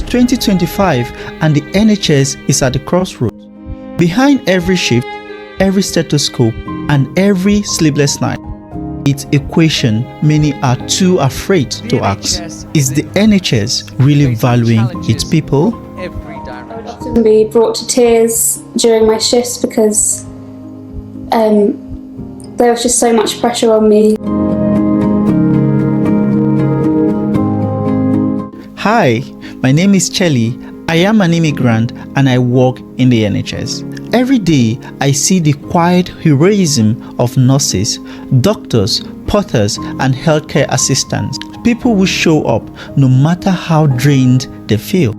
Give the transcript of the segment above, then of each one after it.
2025 and the NHS is at the crossroads. Behind every shift, every stethoscope, and every sleepless night, it's a question many are too afraid to ask. Is the NHS really valuing its people? I would often be brought to tears during my shifts because there was just so much pressure on me. Hi, my name is Chelly. I am an immigrant and I work in the NHS. Every day, I see the quiet heroism of nurses, doctors, porters, and healthcare assistants. People who show up no matter how drained they feel.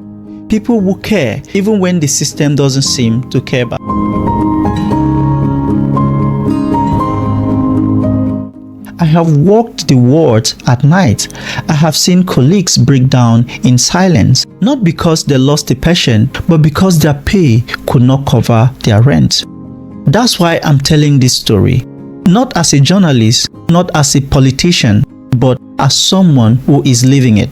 People who care even when the system doesn't seem to care back. I have walked the wards at night. I have seen colleagues break down in silence, not because they lost a patient, but because their pay could not cover their rent. That's why I'm telling this story, not as a journalist, not as a politician, but as someone who is living it.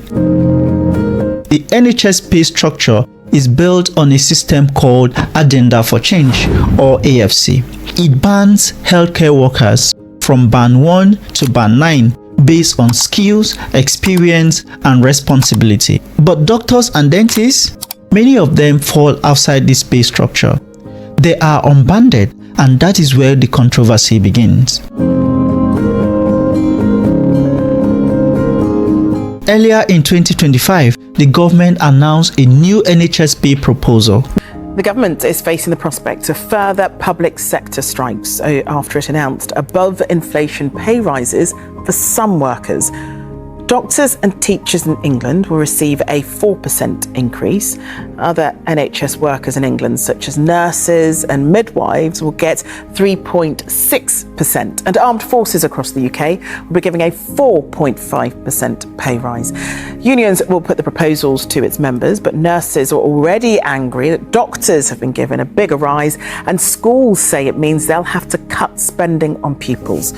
The NHS pay structure is built on a system called Agenda for Change, or AFC. It bans healthcare workers from Band 1 to Band 9 based on skills, experience, and responsibility. But doctors and dentists, many of them fall outside this pay structure. They are unbanded, and that is where the controversy begins. Earlier in 2025, the government announced a new NHS pay proposal. The government is facing the prospect of further public sector strikes after it announced above-inflation pay rises for some workers. Doctors and teachers in England will receive a 4% increase. Other NHS workers in England, such as nurses and midwives, will get 3.6%. And armed forces across the UK will be giving a 4.5% pay rise. Unions will put the proposals to its members, but nurses are already angry that doctors have been given a bigger rise, and schools say it means they'll have to cut spending on pupils.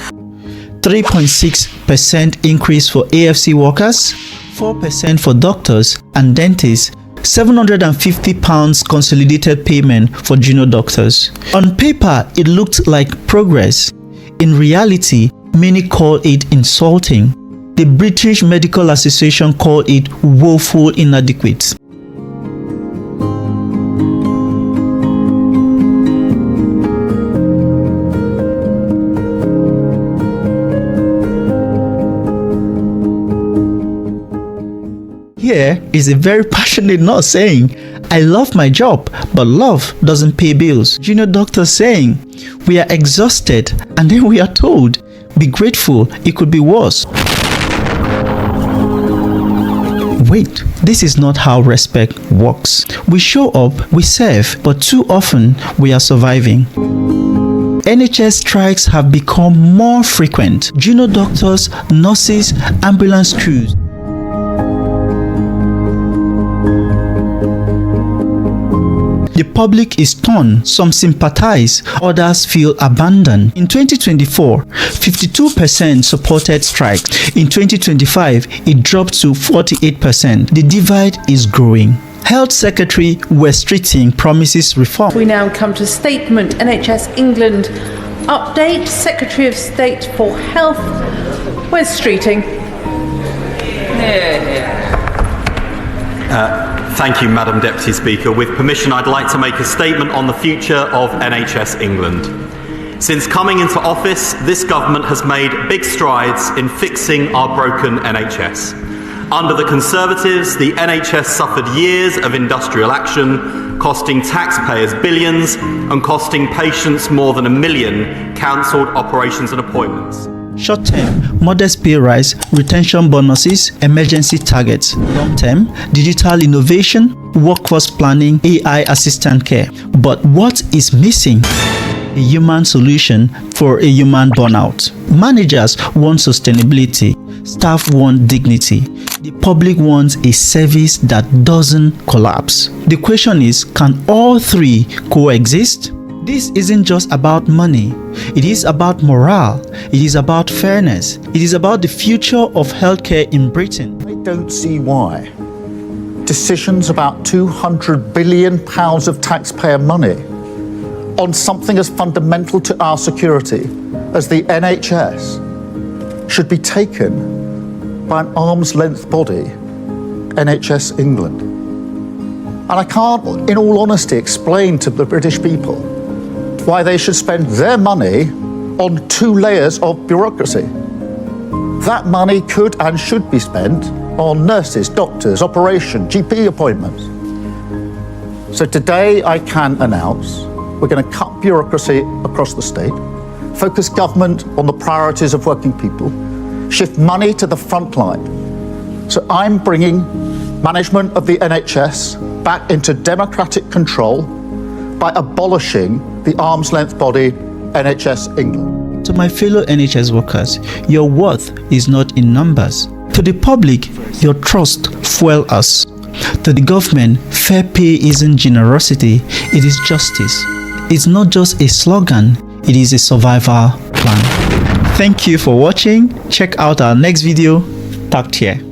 3.6% increase for AFC workers, 4% for doctors and dentists, £750 consolidated payment for junior doctors. On paper, it looked like progress. In reality, many call it insulting. The British Medical Association called it woefully inadequate. Here is a very passionate nurse saying, "I love my job, but love doesn't pay bills." Junior doctor saying, "We are exhausted," and then we are told, "Be grateful, it could be worse." Wait, this is not how respect works. We show up, we serve, but too often we are surviving. NHS strikes have become more frequent. Junior doctors, nurses, ambulance crews. The public is torn, some sympathize, others feel abandoned. In 2024, 52% supported strikes. In 2025, it dropped to 48%. The divide is growing. Health Secretary Wes Streeting promises reform. We now come to statement NHS England update. Secretary of State for Health, Wes Streeting. Thank you, Madam Deputy Speaker. With permission, I'd like to make a statement on the future of NHS England. Since coming into office, this government has made big strides in fixing our broken NHS. Under the Conservatives, the NHS suffered years of industrial action, costing taxpayers billions and costing patients more than 1 million cancelled operations and appointments. Short-term, modest pay rise, retention bonuses, emergency targets. Long-term, digital innovation, workforce planning, AI assistant care. But what is missing? A human solution for a human burnout. Managers want sustainability. Staff want dignity. The public wants a service that doesn't collapse. The question is, can all three coexist? This isn't just about money. It is about morale. It is about fairness. It is about the future of healthcare in Britain. I don't see why decisions about £200 billion of taxpayer money on something as fundamental to our security as the NHS should be taken by an arm's length body, NHS England. And I can't, in all honesty, explain to the British people why they should spend their money on 2 layers of bureaucracy. That money could and should be spent on nurses, doctors, operation, GP appointments. So today I can announce we're going to cut bureaucracy across the state, focus government on the priorities of working people, shift money to the front line. So I'm bringing management of the NHS back into democratic control by abolishing the arm's length body NHS England. To my fellow NHS workers, your worth is not in numbers. To the public, your trust fuel us. To the government, fair pay isn't generosity, it is justice. It's not just a slogan, it is a survival plan. Thank you for watching. Check out our next video. Talk to you.